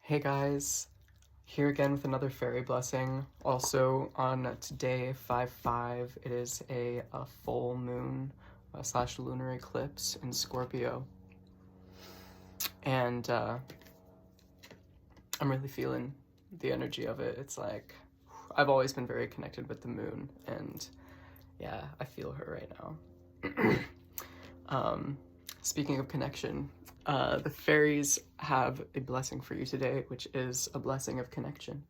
Hey guys, here again with another fairy blessing. Also on today 5/5, it is a full moon slash lunar eclipse in Scorpio. And I'm really feeling the energy of it. It's like, I've always been very connected with the moon, and yeah, I feel her right now. Speaking of connection, the fairies have a blessing for you today, which is a blessing of connection.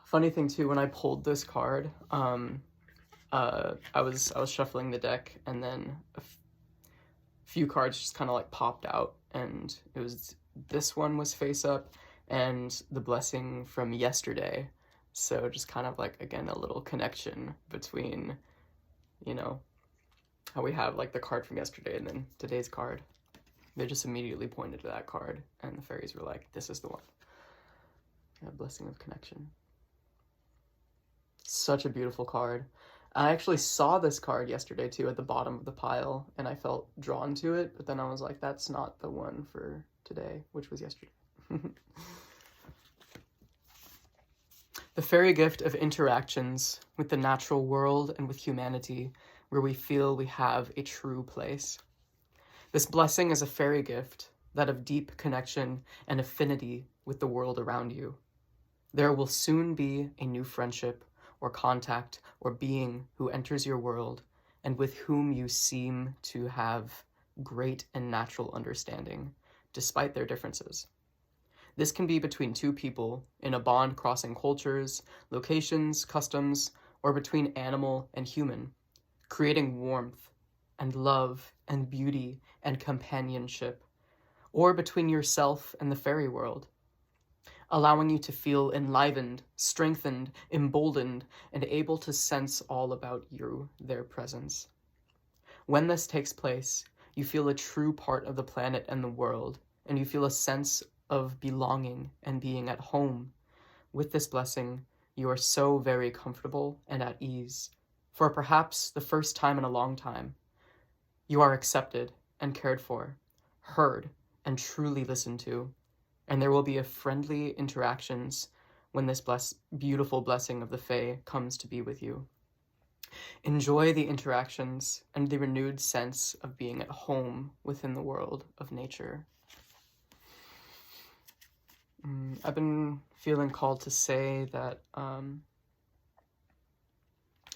Funny thing too, when I pulled this card, I was shuffling the deck, and then few cards just kind of like popped out, and it was this one was face up, and the blessing from yesterday. So just kind of like, again, a little connection between, you know, how we have like the card from yesterday and then today's card. They just immediately pointed to that card, and the fairies were like, "This is the one." Yeah, blessing of connection. Such a beautiful card. I actually saw this card yesterday too at the bottom of the pile, and I felt drawn to it, but then I was like, that's not the one for today, which was yesterday. The fairy gift of interactions with the natural world and with humanity, where we feel we have a true place. This blessing is a fairy gift, that of deep connection and affinity with the world around you. There will soon be a new friendship or contact or being who enters your world and with whom you seem to have great and natural understanding, despite their differences. This can be between two people in a bond crossing cultures, locations, customs, or between animal and human, creating warmth and love and beauty and companionship, or between yourself and the fairy world, allowing you to feel enlivened, strengthened, emboldened, and able to sense all about you, their presence. When this takes place, you feel a true part of the planet and the world, and you feel a sense of belonging and being at home. With this blessing, you are so very comfortable and at ease. For perhaps the first time in a long time, you are accepted and cared for, heard, and truly listened to. And there will be a friendly interactions when this beautiful blessing of the Fae comes to be with you. Enjoy the interactions and the renewed sense of being at home within the world of nature. I've been feeling called to say that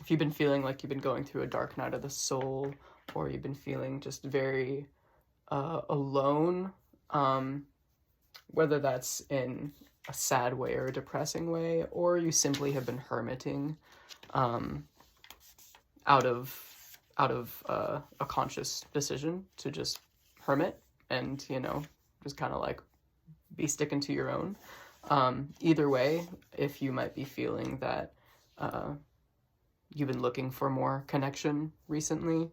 if you've been feeling like you've been going through a dark night of the soul, or you've been feeling just very alone, whether that's in a sad way or a depressing way, or you simply have been hermiting out of a conscious decision to just hermit and, just kind of like be sticking to your own. Either way, if you might be feeling that you've been looking for more connection recently,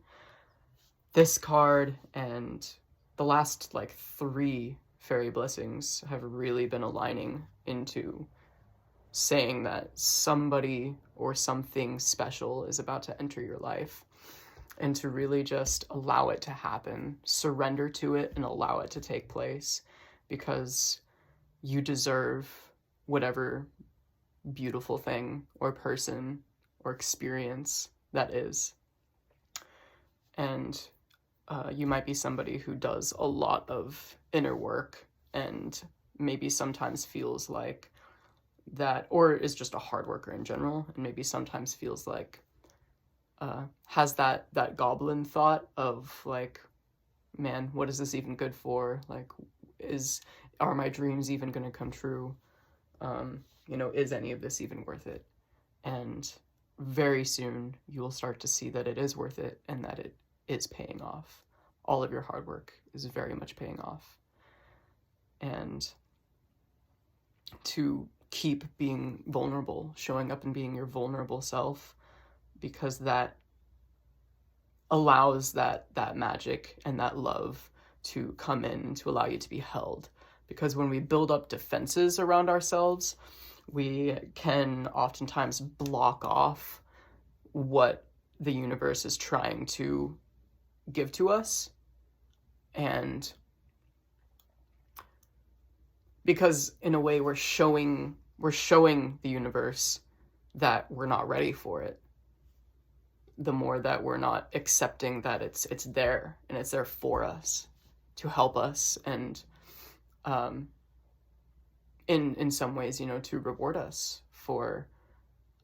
this card and the last like 3 fairy blessings have really been aligning into saying that somebody or something special is about to enter your life, and to really just allow it to happen, surrender to it, and allow it to take place, because you deserve whatever beautiful thing or person or experience that is. And you might be somebody who does a lot of inner work and maybe sometimes feels like that, or is just a hard worker in general, and maybe sometimes feels like has that goblin thought of like, man, what is this even good for? Like, are my dreams even going to come true? Is any of this even worth it? And very soon you will start to see that it is worth it, and that it is paying off. All of your hard work is very much paying off. And to keep being vulnerable, showing up and being your vulnerable self, because that allows that magic and that love to come in, to allow you to be held. Because when we build up defenses around ourselves, we can oftentimes block off what the universe is trying to give to us. And because in a way we're showing the universe that we're not ready for it. The more that we're not accepting that it's there, and it's there for us to help us, and in some ways, you know, to reward us for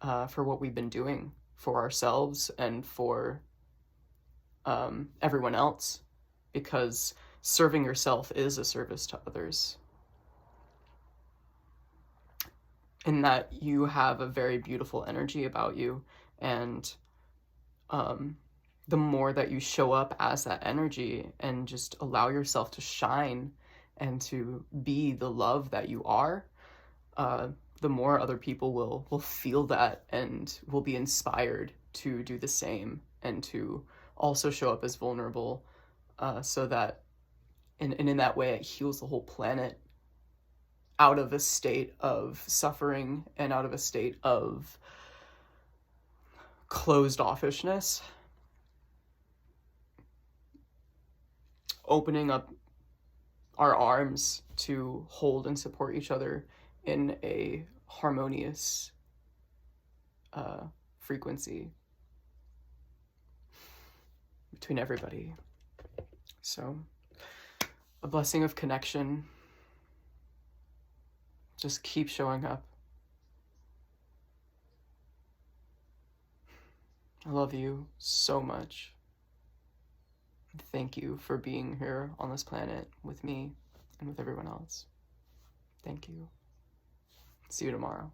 what we've been doing for ourselves and for everyone else, because serving yourself is a service to others. In that you have a very beautiful energy about you, and the more that you show up as that energy and just allow yourself to shine and to be the love that you are, the more other people will feel that and will be inspired to do the same and to also show up as vulnerable, so that in that way it heals the whole planet out of a state of suffering and out of a state of closed offishness, opening up our arms to hold and support each other in a harmonious frequency between everybody. So, a blessing of connection. Just keep showing up. I love you so much. Thank you for being here on this planet with me and with everyone else. Thank you. See you tomorrow.